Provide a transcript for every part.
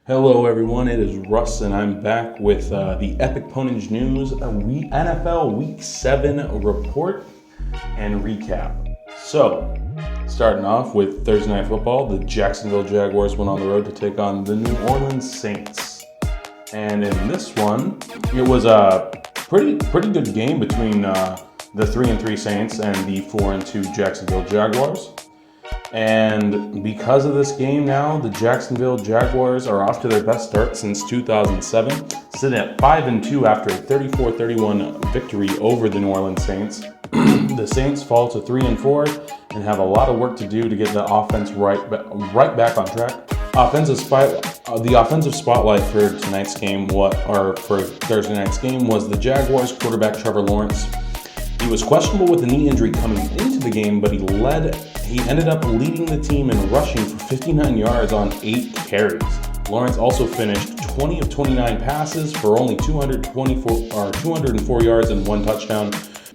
Hello everyone, it is Russ and I'm back with the Epic Pwnage News NFL Week 7 report and recap. So, starting off with Thursday Night Football, the Jacksonville Jaguars went on the road to take on the New Orleans Saints. And in this one, it was a pretty good game between the 3-3 Saints and the 4-2 Jacksonville Jaguars. And because of this game now, the Jacksonville Jaguars are off to their best start since 2007, sitting at 5-2 after a 34-31 victory over the New Orleans Saints. The Saints fall to 3-4 and have a lot of work to do to get the offense right back on track. The offensive spotlight for tonight's game, for Thursday night's game, was the Jaguars quarterback Trevor Lawrence. He was questionable with a knee injury coming into the game, but he ended up leading the team in rushing for 59 yards on 8 carries. Lawrence also finished 20 of 29 passes for only 204 yards and 1 touchdown,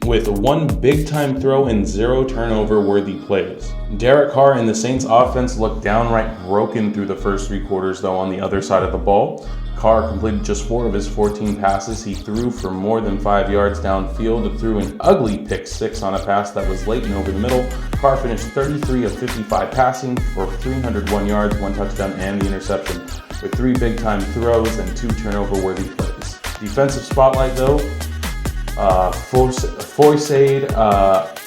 with 1 big-time throw and 0 turnover-worthy plays. Derek Carr and the Saints offense looked downright broken through the first 3 quarters, though, on the other side of the ball. Carr completed just 4 of his 14 passes. He threw for more than 5 yards downfield, threw an ugly pick 6 on a pass that was late and over the middle. Carr finished 33 of 55 passing for 301 yards, 1 touchdown, and the interception, with 3 big-time throws and 2 turnover-worthy plays. Defensive spotlight, though, Foyesade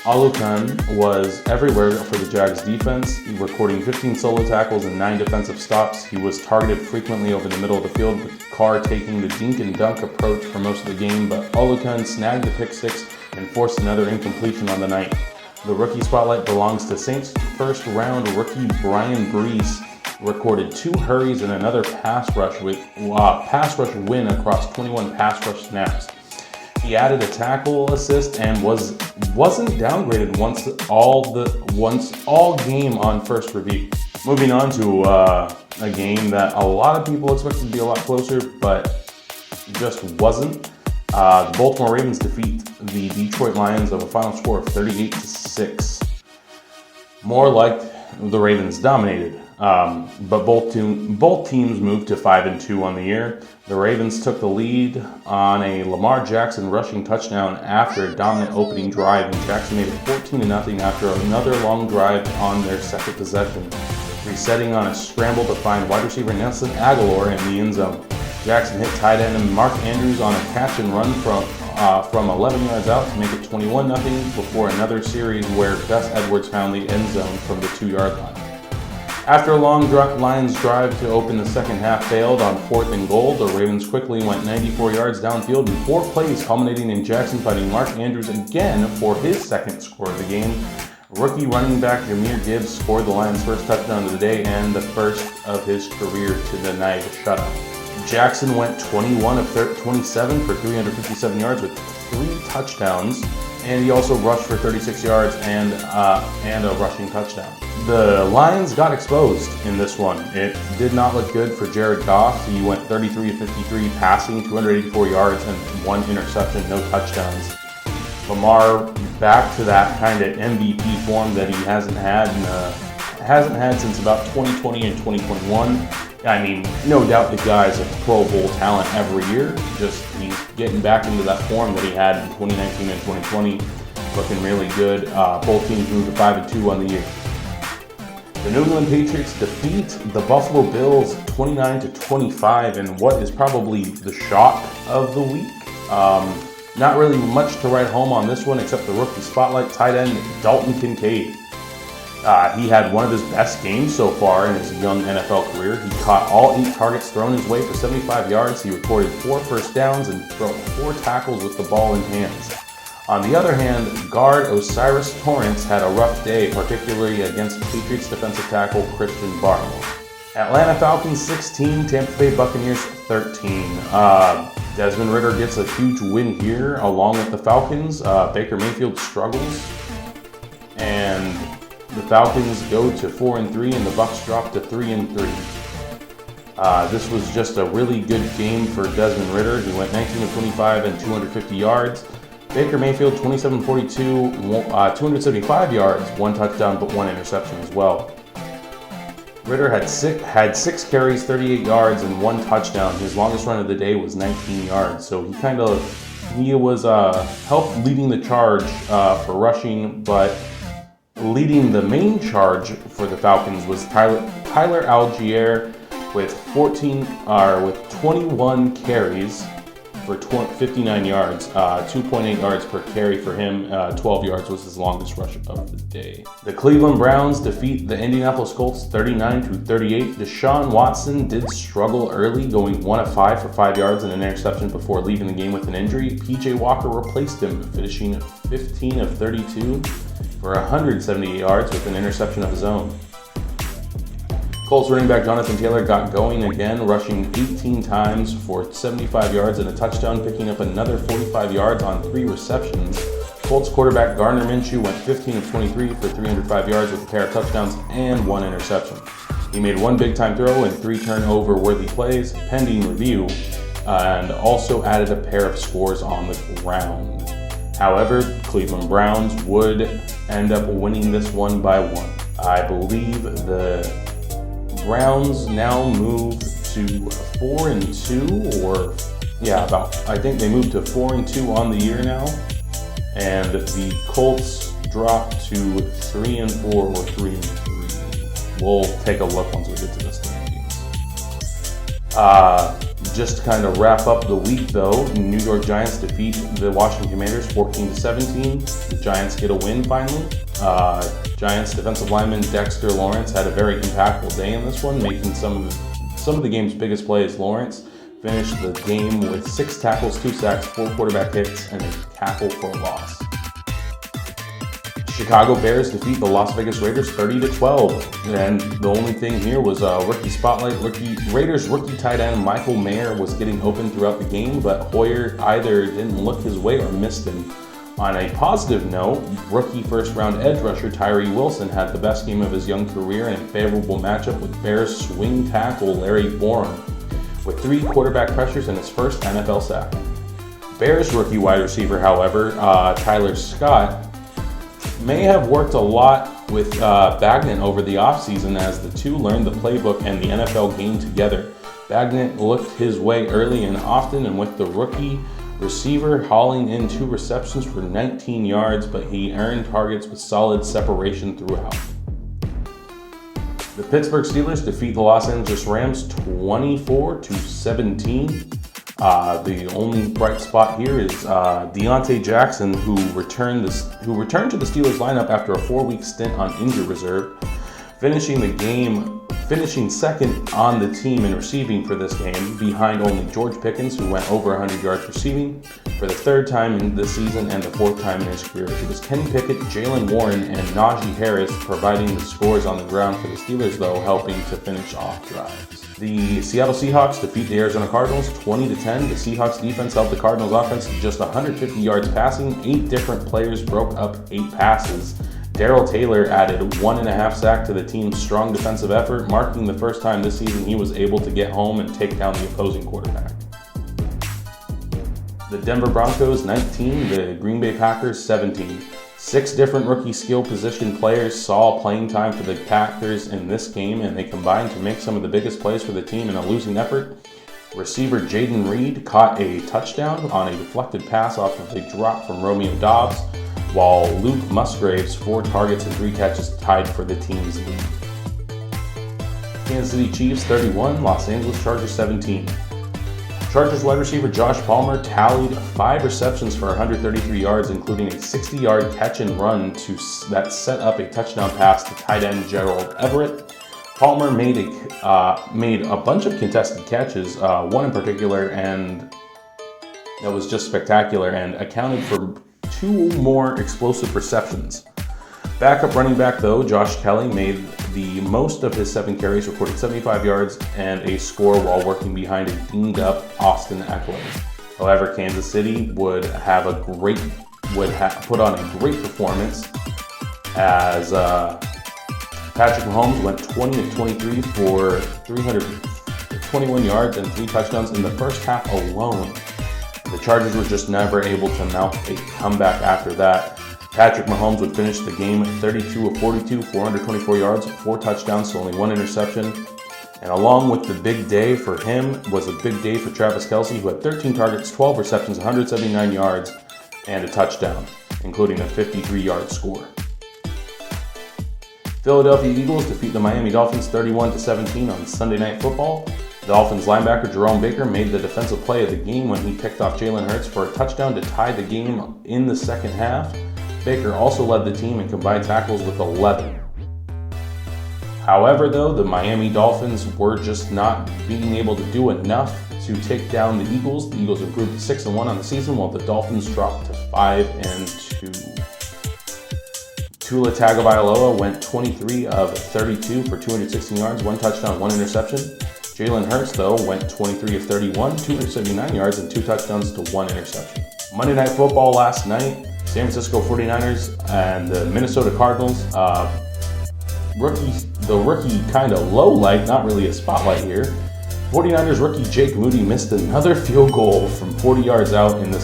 Alukan was everywhere for the Jags defense, recording 15 solo tackles and 9 defensive stops. He was targeted frequently over the middle of the field, with Carr taking the dink and dunk approach for most of the game, but Alukan snagged the pick 6 and forced another incompletion on the night. The rookie spotlight belongs to Saints first-round rookie Brian Brees, recorded 2 hurries and another pass rush win across 21 pass rush snaps. He added a tackle assist and wasn't downgraded once all game on first review. Moving on to a game that a lot of people expected to be a lot closer, but just wasn't. The Baltimore Ravens defeat the Detroit Lions of a final score of 38-6. More like the Ravens dominated, but both teams moved to 5-2 on the year. The Ravens took the lead on a Lamar Jackson rushing touchdown after a dominant opening drive, and Jackson made it 14-0 after another long drive on their second possession, resetting on a scramble to find wide receiver Nelson Aguilar in the end zone. Jackson hit tight end Mark Andrews on a catch and run from 11 yards out to make it 21-0 before another series where Gus Edwards found the end zone from the 2-yard line. After a long Lions drive to open the second half failed on 4th and goal, the Ravens quickly went 94 yards downfield in 4 plays, culminating in Jackson finding Mark Andrews again for his second score of the game. Rookie running back Jahmyr Gibbs scored the Lions' first touchdown of the day and the first of his career to deny the shutout. Jackson went 21 of 27 for 357 yards with 3 touchdowns, and he also rushed for 36 yards and a rushing touchdown. The Lions got exposed in this one. It did not look good for Jared Goff. He went 33 of 53 passing, 284 yards, and 1 interception, no touchdowns. Lamar back to that kind of MVP form that he hasn't had since about 2020 and 2021. I mean, no doubt the guy's a Pro Bowl talent every year. Just he's getting back into that form that he had in 2019 and 2020, looking really good. Both teams moved to 5-2 on the year. The New England Patriots defeat the Buffalo Bills 29-25 in what is probably the shock of the week. Not really much to write home on this one except the rookie spotlight tight end Dalton Kincaid. He had one of his best games so far in his young NFL career. He caught all 8 targets thrown his way for 75 yards. He recorded 4 first downs and broke 4 tackles with the ball in hands. On the other hand, guard Osiris Torrance had a rough day, particularly against Patriots defensive tackle Christian Barmore. Atlanta Falcons 16, Tampa Bay Buccaneers 13. Desmond Ridder gets a huge win here along with the Falcons. Baker Mayfield struggles, and the Falcons go to 4-3, and the Bucs drop to 3-3. This was just a really good game for Desmond Ridder. He went 19 of 25 and 250 yards. Baker Mayfield 27-42, 275 yards, 1 touchdown, but 1 interception as well. Ritter had six carries, 38 yards, and 1 touchdown. His longest run of the day was 19 yards. So he was helped leading the charge for rushing, but leading the main charge for the Falcons was Tyler Algier with 21 carries for 59 yards, 2.8 yards per carry for him. 12 yards was his longest rush of the day. The Cleveland Browns defeat the Indianapolis Colts 39-38. Deshaun Watson did struggle early, going 1 of 5 for 5 yards and an interception before leaving the game with an injury. PJ Walker replaced him, finishing 15 of 32 for 178 yards with an interception of his own. Colts running back Jonathan Taylor got going again, rushing 18 times for 75 yards and a touchdown, picking up another 45 yards on 3 receptions. Colts quarterback Gardner Minshew went 15 of 23 for 305 yards with a pair of touchdowns and 1 interception. He made 1 big-time throw and 3 turnover-worthy plays, pending review, and also added a pair of scores on the ground. However, Cleveland Browns would end up winning this one by 1. I believe the Browns now move to 4-2, I think they moved to 4-2 on the year now, and the Colts drop to 3-4 or 3-3. We'll take a look once we get to the standings. Just to kind of wrap up the week though, New York Giants defeat the Washington Commanders 14-17. The Giants get a win finally. Giants defensive lineman Dexter Lawrence had a very impactful day in this one, making some of the game's biggest plays. Lawrence finished the game with 6 tackles, 2 sacks, 4 quarterback hits, and a tackle for a loss. Chicago Bears defeat the Las Vegas Raiders 30-12, and the only thing here was rookie spotlight. Raiders rookie tight end Michael Mayer was getting open throughout the game, but Hoyer either didn't look his way or missed him. On a positive note, rookie first-round edge rusher Tyree Wilson had the best game of his young career in a favorable matchup with Bears swing tackle Larry Borom, with 3 quarterback pressures and his first NFL sack. Bears rookie wide receiver, however, Tyler Scott, may have worked a lot with Bagnett over the offseason as the two learned the playbook and the NFL game together. Bagnett looked his way early and often, and with the rookie receiver hauling in 2 receptions for 19 yards, but he earned targets with solid separation throughout. The Pittsburgh Steelers defeat the Los Angeles Rams 24-17. The only bright spot here is Deontay Jackson, who returned to the Steelers lineup after a 4-week stint on injured reserve, finishing second on the team in receiving for this game, behind only George Pickens, who went over 100 yards receiving for the 3rd time in this season and the 4th time in his career. It was Kenny Pickett, Jalen Warren, and Najee Harris providing the scores on the ground for the Steelers, though helping to finish off drives. The Seattle Seahawks defeat the Arizona Cardinals 20-10. The Seahawks defense held the Cardinals offense to just 150 yards passing. 8 different players broke up 8 passes. Darrell Taylor added 1.5 sacks to the team's strong defensive effort, marking the first time this season he was able to get home and take down the opposing quarterback. The Denver Broncos 19, the Green Bay Packers 17. 6 different rookie skill position players saw playing time for the Packers in this game, and they combined to make some of the biggest plays for the team in a losing effort. Receiver Jaden Reed caught a touchdown on a deflected pass off of a drop from Romeo Doubs, while Luke Musgrave's 4 targets and 3 catches tied for the team's lead. Kansas City Chiefs 31, Los Angeles Chargers 17. Chargers wide receiver Josh Palmer tallied 5 receptions for 133 yards, including a 60-yard catch and run that set up a touchdown pass to tight end Gerald Everett. Palmer made a bunch of contested catches, one in particular, and that was just spectacular, and accounted for 2 more explosive receptions. Backup running back though, Josh Kelly, made the most of his 7 carries, recording 75 yards and a score while working behind a dinged up Austin Eckler. However, Kansas City would put on a great performance as Patrick Mahomes went 20-23 for 321 yards and 3 touchdowns in the first half alone. The Chargers were just never able to mount a comeback after that. Patrick Mahomes would finish the game 32 of 42, 424 yards, 4 touchdowns to only 1 interception. And along with the big day for him was a big day for Travis Kelce, who had 13 targets, 12 receptions, 179 yards, and a touchdown, including a 53-yard score. Philadelphia Eagles defeat the Miami Dolphins 31-17 on Sunday Night Football. Dolphins linebacker Jerome Baker made the defensive play of the game when he picked off Jalen Hurts for a touchdown to tie the game in the second half. Baker also led the team in combined tackles with 11. However, though, the Miami Dolphins were just not being able to do enough to take down the Eagles. The Eagles improved to 6-1 on the season, while the Dolphins dropped to 5-2. Tua Tagovailoa went 23 of 32 for 216 yards, 1 touchdown, 1 interception. Jalen Hurts, though, went 23 of 31, 279 yards, and 2 touchdowns to 1 interception. Monday Night Football last night, San Francisco 49ers and the Minnesota Cardinals. The rookie kind of low light, not really a spotlight here. 49ers rookie Jake Moody missed another field goal from 40 yards out in the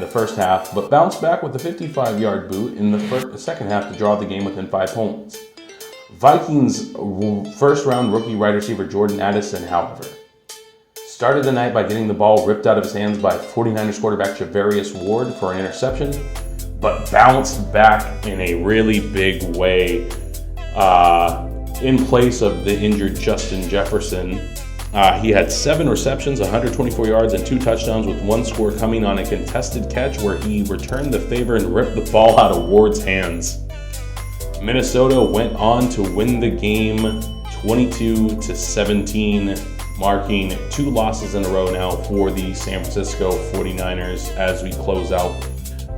first half, but bounced back with a 55-yard boot in the second half to draw the game within 5 points. Vikings first-round rookie wide receiver Jordan Addison, however, started the night by getting the ball ripped out of his hands by 49ers quarterback Javarius Ward for an interception, but bounced back in a really big way in place of the injured Justin Jefferson. He had 7 receptions, 124 yards, and 2 touchdowns, with 1 score coming on a contested catch where he returned the favor and ripped the ball out of Ward's hands. Minnesota went on to win the game 22-17, marking 2 losses in a row now for the San Francisco 49ers as we close out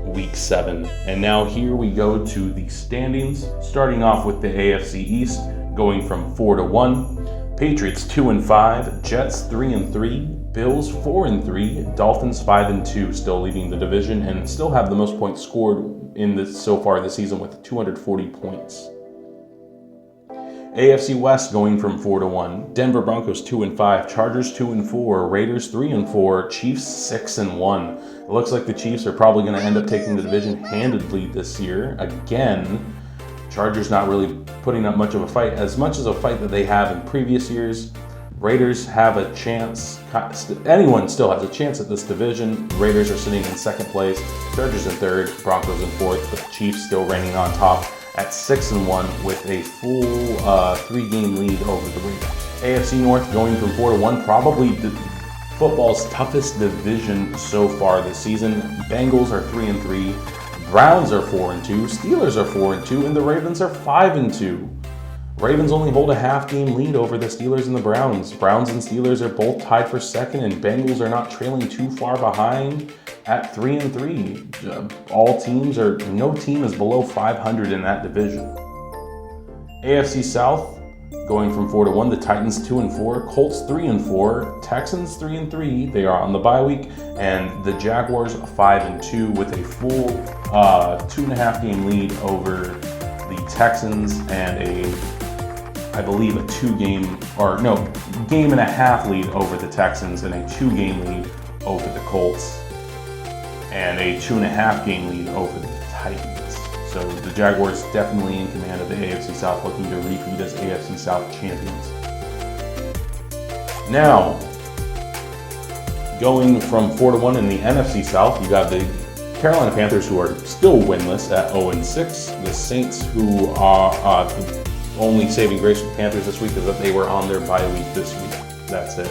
Week 7. And now here we go to the standings, starting off with the AFC East, going from 4-1. Patriots 2-5, Jets 3-3, Bills 4-3, Dolphins 5-2, still leading the division and still have the most points scored so far this season with 240 points. AFC West going from 4-1, Denver Broncos 2-5, Chargers 2-4, Raiders 3-4, Chiefs 6-1. It looks like the Chiefs are probably going to end up taking the division handedly this year. Again, Chargers not really putting up much of a fight, as much as a fight that they have in previous years. Raiders have a chance. Anyone still has a chance at this division. Raiders are sitting in second place, Chargers in third, Broncos in fourth, but the Chiefs still reigning on top at 6-1 with a full 3-game lead over the Raiders. AFC North going from 4-1, probably football's toughest division so far this season. Bengals are 3-3. Browns are 4-2, Steelers are 4-2, and the Ravens are 5-2. Ravens only hold a half-game lead over the Steelers and the Browns. Browns and Steelers are both tied for second, and Bengals are not trailing too far behind at 3-3. No team is below 500 in that division. AFC South going from 4-1, the Titans 2-4, Colts 3-4, Texans 3-3. They are on the bye week, and the Jaguars 5-2 with a full 2.5-game lead over the Texans and I believe a game and a half lead over the Texans and a 2-game lead over the Colts and a 2.5-game lead over the Titans. So the Jaguars definitely in command of the AFC South, looking to repeat as AFC South champions. Now, going from 4-1 in the NFC South, you got the Carolina Panthers, who are still winless at 0-6. The Saints, who are the only saving grace with the Panthers this week is that they were on their bye week this week. That's it.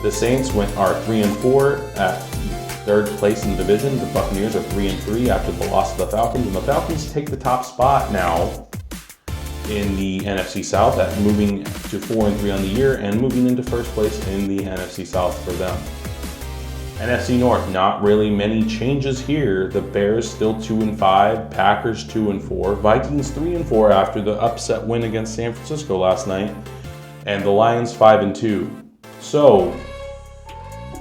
The Saints are 3-4 at third place in the division. The Buccaneers are 3-3 after the loss to the Falcons, and the Falcons take the top spot now in the NFC South, at moving to 4-3 on the year and moving into first place in the NFC South for them. NFC North, not really many changes here. The Bears still 2-5, Packers 2-4, Vikings 3-4 after the upset win against San Francisco last night, and the Lions 5-2. So,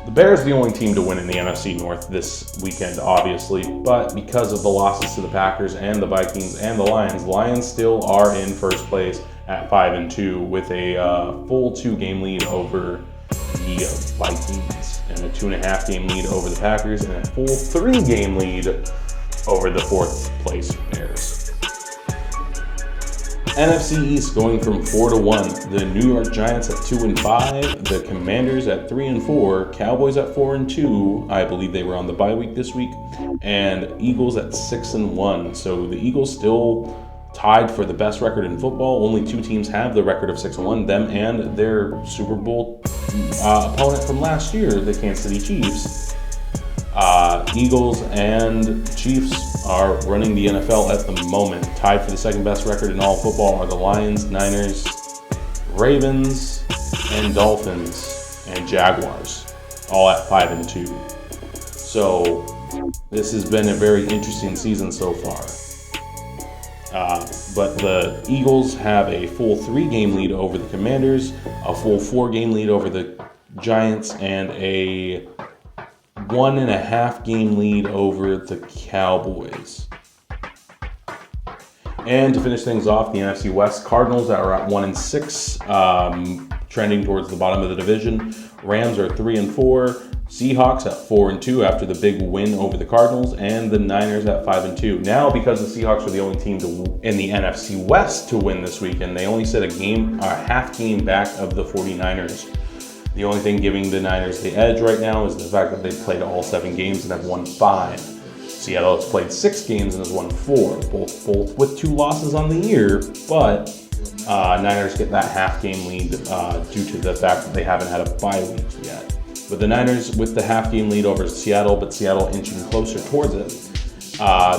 the Bears are the only team to win in the NFC North this weekend, obviously, but because of the losses to the Packers and the Vikings and the Lions still are in first place at 5-2 with a full 2-game lead over the Vikings and a 2.5-game lead over the Packers and a full 3-game lead over the 4th place Bears. NFC East going from 4-1. The New York Giants at 2-5. The Commanders at 3-4. Cowboys at 4-2. I believe they were on the bye week this week. And Eagles at 6-1. So the Eagles still tied for the best record in football. Only 2 teams have the record of 6-1. Them and their Super Bowl opponent from last year, the Kansas City Chiefs. Eagles and Chiefs are running the NFL at the moment. Tied for the second best record in all football are the Lions, Niners, Ravens, and Dolphins, and Jaguars, all at 5-2. So this has been a very interesting season so far. But the Eagles have a full 3-game lead over the Commanders, a full 4-game lead over the Giants, and a 1.5-game lead over the Cowboys. And to finish things off, the NFC West, Cardinals are at 1-6, trending towards the bottom of the division. Rams are 3-4. Seahawks at 4-2 after the big win over the Cardinals, and the Niners at 5-2. Now, because the Seahawks are the only team in the NFC West to win this weekend, they only sit a half game back of the 49ers. The only thing giving the Niners the edge right now is the fact that they've played all 7 games and have won 5. Seattle has played 6 games and has won 4, both with 2 losses on the year, but Niners get that half-game lead due to the fact that they haven't had a bye week yet. But the Niners with the half-game lead over Seattle, but Seattle inching closer towards it.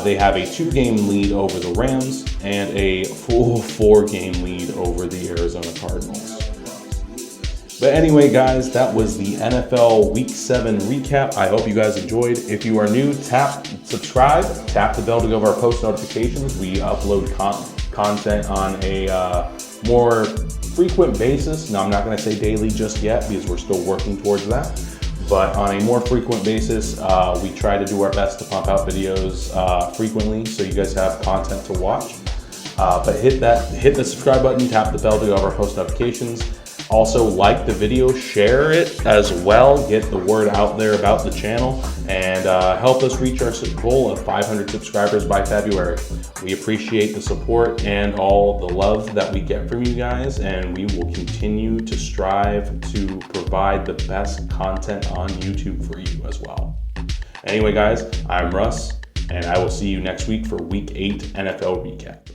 They have a 2-game lead over the Rams and a full 4-game lead over the Arizona Cardinals. But anyway, guys, that was the NFL Week 7 recap. I hope you guys enjoyed. If you are new, subscribe, tap the bell to go over our post notifications. We upload content on a more frequent basis. Now, I'm not going to say daily just yet because we're still working towards that. But on a more frequent basis, we try to do our best to pump out videos frequently so you guys have content to watch. But hit the subscribe button, tap the bell to go over our post notifications. Also, like the video, share it as well, get the word out there about the channel, and help us reach our goal of 500 subscribers by February. We appreciate the support and all the love that we get from you guys, and we will continue to strive to provide the best content on YouTube for you as well. Anyway, guys, I'm Russ, and I will see you next week for Week 8 NFL recap.